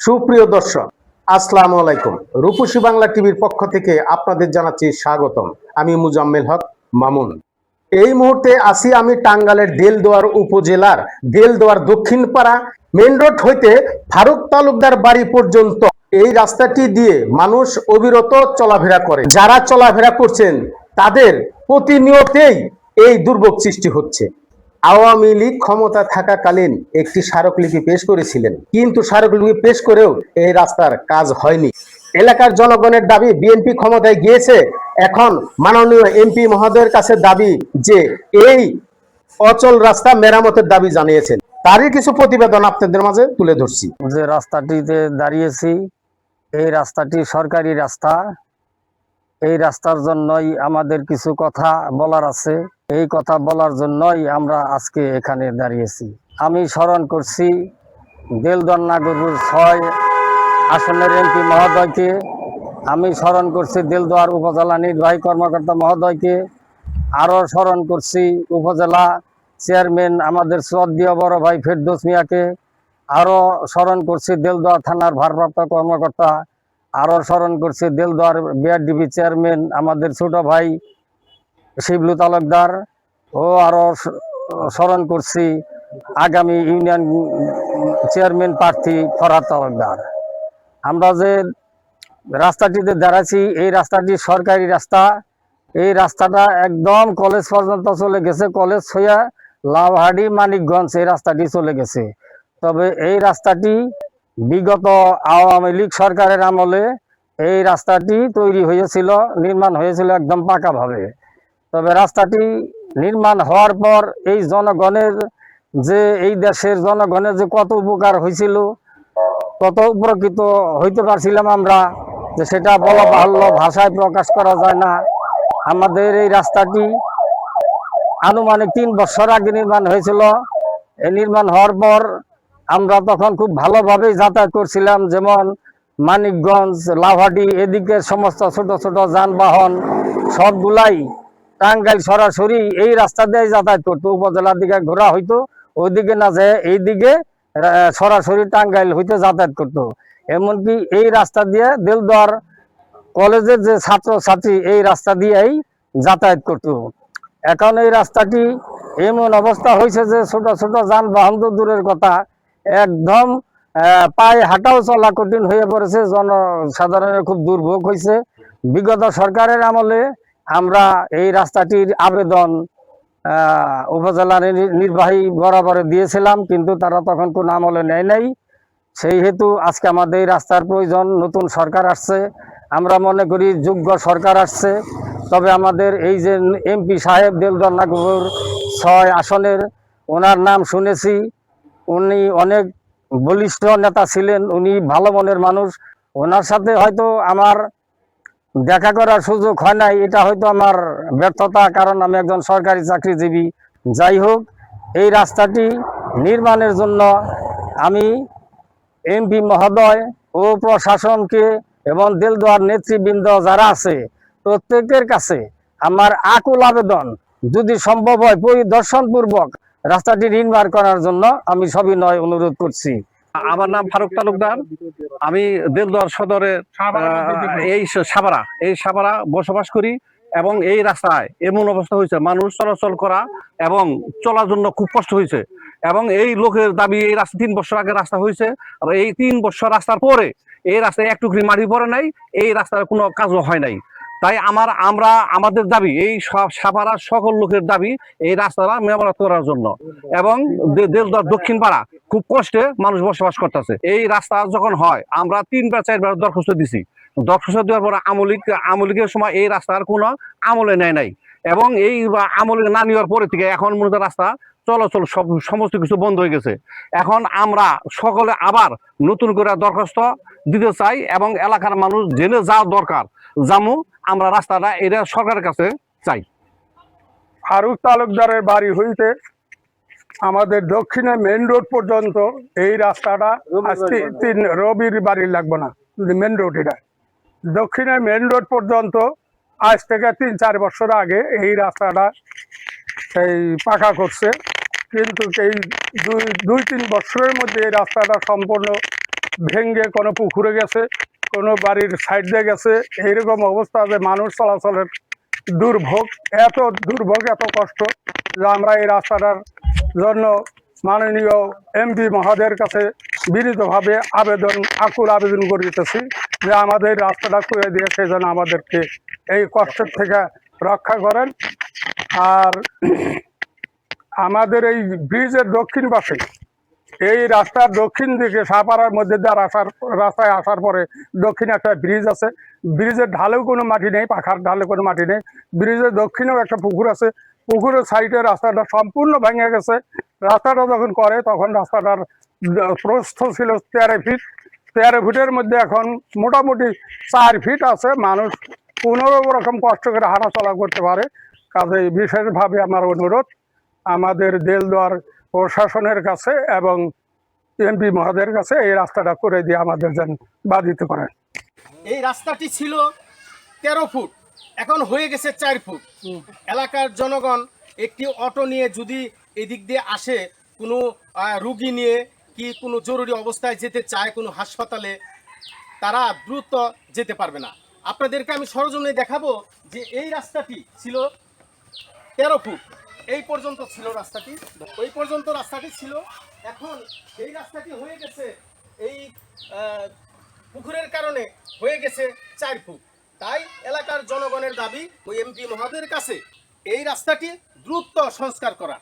সুপ্রিয় দর্শক, আসসালামু আলাইকুম। রূপসী বাংলা টিভির পক্ষ থেকে আপনাদের জানাচ্ছি স্বাগতম। আমি মুজাম্মেল হক মামুন। এই মুহূর্তে আছি আমি টাঙ্গাইলের দেলদুয়ার উপজেলার দেলদুয়ার দক্ষিণপাড়া মেইন রোড হইতে ফারুক তালুকদার বাড়ি পর্যন্ত এই রাস্তাটি দিয়ে মানুষ অবিরত চলাফেরা করে। যারা চলাফেরা করছেন তাদের প্রতিনিয়তেই এই দুর্ভোগ সৃষ্টি হচ্ছে। আওয়ামী লীগ ক্ষমতা থাকাকালীন একটি স্মারকলিপি পেশ করেছিলেন, কিন্তু স্মারকলিপি পেশ করেও এই রাস্তার কাজ হয়নি। এলাকার জনগণের দাবি, বিএনপি ক্ষমতায় গিয়েছে, এখন মাননীয় এমপি মহোদয়ের কাছে দাবি যে এই অচল রাস্তা মেরামতের দাবি জানিয়েছেন। তারই কিছু প্রতিবেদন আপনাদের মাঝে তুলে ধরছি। যে রাস্তাটিতে দাঁড়িয়েছি, এই রাস্তাটি সরকারি রাস্তা। এই রাস্তার জন্যই আমাদের কিছু কথা বলার আছে। এই কথা বলার জন্যই আমরা আজকে এখানে দাঁড়িয়েছি। আমি স্মরণ করছি দেলদুয়ার নাগরপুর 6 আসনের এমপি মহোদয়কে। আমি স্মরণ করছি দেলদুয়ার উপজেলা নির্বাহী কর্মকর্তা মহোদয়কে। আরও স্মরণ করছি উপজেলা চেয়ারম্যান আমাদের শ্রদ্ধেয় বড় ভাই ফেরদৌস মিয়াকে। আরও স্মরণ করছি দেলদুয়ার থানার ভারপ্রাপ্ত কর্মকর্তা। আরও স্মরণ করছি দেলদুয়ার বিআরডিবি চেয়ারম্যান আমাদের ছোট ভাই শিবলু তালুকদার। ও আরও স্মরণ করছি আগামী ইউনিয়ন চেয়ারম্যান প্রার্থী ফরহাদ তালুকদার। আমরা যে রাস্তাটিতে দাঁড়াচ্ছি, এই রাস্তাটি সরকারি রাস্তা। এই রাস্তাটা একদম কলেজ পর্যন্ত চলে গেছে। কলেজ হইয়া লাভহাটি মানিকগঞ্জ এই রাস্তাটি চলে গেছে। তবে এই রাস্তাটি বিগত আওয়ামী লীগ সরকারের আমলে এই রাস্তাটি তৈরি হয়েছিল, নির্মাণ হয়েছিল একদম পাকাভাবে। তবে রাস্তাটি নির্মাণ হওয়ার পর এই জনগণের যে এই দেশের জনগণের যে কত উপকার হয়েছিল, কত উপকৃত হইতে পারছিলাম আমরা, যে সেটা বলা বাহুল্য, ভাষায় প্রকাশ করা যায় না। আমাদের এই রাস্তাটি আনুমানিক 3 বছর আগে নির্মাণ হয়েছিল। এই নির্মাণ হওয়ার পর আমরা তখন খুব ভালোভাবেই যাতায়াত করছিলাম। যেমন মানিকগঞ্জ, লাভহাটি, এদিকে সমস্ত ছোট ছোট যানবাহন সবগুলাই টাঙ্গাইল সরাসরি এই রাস্তা দিয়ে যাতায়াত করতো। উপজেলার দিকে ঘোরা হইতো, ওইদিকে না যায় এইদিকে সরাসরি টাঙ্গাইল হইতে যাতায়াত করতো। এমনকি এই রাস্তা দিয়ে দেলদুয়ার কলেজের যে ছাত্রছাত্রী এই রাস্তা দিয়েই যাতায়াত করত। এখন এই রাস্তাটি এমন অবস্থা হয়েছে যে ছোট ছোট যানবাহন তো দূরের কথা, একদম পায়ে হাঁটাও চলা কঠিন হয়ে পড়েছে। জনসাধারণের খুব দুর্ভোগ হয়েছে। বিগত সরকারের আমলে আমরা এই রাস্তাটির আবেদন উপজেলা নির্বাহী বরাবরে দিয়েছিলাম, কিন্তু তারা তখন কোনো আমলে নেয় নাই। সেই হেতু আজকে আমাদের এই রাস্তার প্রয়োজন। নতুন সরকার আসছে, আমরা মনে করি যোগ্য সরকার আসছে। তবে আমাদের এই যে এমপি সাহেব দেলদুয়ার নাগরপুর 6 আসনের, ওনার নাম শুনেছি। উনি অনেক বলিষ্ঠ নেতা ছিলেন, উনি ভালো মনের মানুষ। ওনার সাথে হয়তো আমার দেখা করার সুযোগ হয় নাই, এটা হয়তো আমার ব্যর্থতা, কারণ আমি একজন সরকারি চাকরিজীবী। যাই হোক, এই রাস্তাটি নির্মাণের জন্য আমি এমপি মহোদয় ও প্রশাসনকে এবং দেলদুয়ার নেতৃবৃন্দ যারা আছে প্রত্যেকের কাছে আমার আকুল আবেদন, যদি সম্ভব হয় পরিদর্শনপূর্বক রাস্তাটি নির্মাণ করার জন্য আমি সবিনয় অনুরোধ করছি। আমার নাম ফারুক তালুকদার। আমি দেলদুয়ার সদরের এই সাভারা বসবাস করি। এবং এই রাস্তায় এমন অবস্থা হয়েছে, মানুষ চলাচল করা এবং চলার জন্য খুব কষ্ট হয়েছে। এবং এই লোকের দাবি, এই রাস্তা 3 বছর আগে রাস্তা হয়েছে, আর এই 3 বছর রাস্তার পরে এই রাস্তায় একটুখানি মাটি পড়ে নাই, এই রাস্তার কোনো কাজও হয় নাই। তাই আমাদের দাবি, এই সাভারার সকল লোকের দাবি এই রাস্তাটা মেরামত করার জন্য। এবং দেলদুয়ার দক্ষিণ পাড়া খুব কষ্টে মানুষ বসবাস করতেছে। এই রাস্তা যখন হয়, আমরা 3-4বার দরখাস্ত দিছি। দরখাস্ত দেওয়ার পর আমলিকের সময় এই রাস্তার কোনো আমলে নেয় নাই। এবং এই আমলে না নেওয়ার পরে থেকে এখন মূলত রাস্তা চলাচল সমস্ত কিছু বন্ধ হয়ে গেছে। এখন আমরা সকলে আবার নতুন করে দরখাস্ত দিতে চাই, এবং এলাকার মানুষ জেনে যা দরকার জামু আমরা রাস্তাটা এটা সরকারের কাছে চাই। ফারুক তালুকদারের বাড়ি হইতে আমাদের দক্ষিণে মেন রোড পর্যন্ত এই রাস্তাটা রবির বাড়ি লাগবে না, মেন রোড এটা দক্ষিণে মেন রোড পর্যন্ত আজ থেকে 3-4 বছর আগে এই রাস্তাটা এই পাকা করছে। কিন্তু এই 2-3 বছরের মধ্যে এই রাস্তাটা সম্পূর্ণ ভেঙ্গে কোনো পুকুরে গেছে, কোনো বাড়ির সাইড দিয়ে গেছে। এইরকম অবস্থা যে মানুষ চলাচলের দুর্ভোগ, এত দুর্ভোগ, এত কষ্ট যে আমরা এই রাস্তাটার জন্য মাননীয় এমপি মহোদয়ের কাছে বিনীতভাবে আকুল আবেদন করিতেছি যে আমাদের রাস্তাটা করে দিয়ে সেই জন্য আমাদেরকে এই কষ্টের থেকে রক্ষা করেন। আর আমাদের এই ব্রিজের দক্ষিণ পাশে, এই রাস্তার দক্ষিণ দিকে সাপাড়ার মধ্যে রাস্তায় আসার পরে দক্ষিণে একটা ব্রিজ আছে। ব্রিজের ঢালেও কোনো মাটি নেই, পাখার ঢালে কোনো মাটি নেই। ব্রিজের দক্ষিণেও একটা পুকুর আছে। পুকুরের সাইডে রাস্তাটা সম্পূর্ণ ভেঙে গেছে। রাস্তাটা যখন করে তখন রাস্তাটার প্রস্থ ছিল 13 ফিট। 13 ফিটের মধ্যে এখন মোটামুটি 4 ফিট আছে। মানুষ কোনো রকম কষ্ট করে হাঁটাচলা করতে পারে। কাজেই বিশেষভাবে আমার অনুরোধ আমাদের দেলদুয়ার প্রশাসনের কাছে এবং এমপি মহোদয়ের কাছে এই রাস্তাটা করে দিয়ে আমাদের যেন বাধিত করেন। এই রাস্তাটি ছিল 13 ফুট, এখন হয়ে গেছে 4 ফুট। এলাকার জনগণ একটি অটো নিয়ে যদি এদিক দিয়ে আসে, কোনো রুগী নিয়ে কি কোনো জরুরি অবস্থায় যেতে চায় কোনো হাসপাতালে, তারা দ্রুত যেতে পারবে না। আপনাদেরকে আমি সরজমিনে দেখাবো যে এই রাস্তাটি ছিল 13 ফুট, এই পর্যন্ত ছিল রাস্তাটি, ওই পর্যন্ত রাস্তাটি ছিল। এখন এই রাস্তাটি হয়ে গেছে, এই পুকুরের কারণে হয়ে গেছে 4 ফুট। তাই এলাকার জনগণের দাবি ওই এমপি মহোদয়ের কাছে এই রাস্তাটি দ্রুত সংস্কার করা।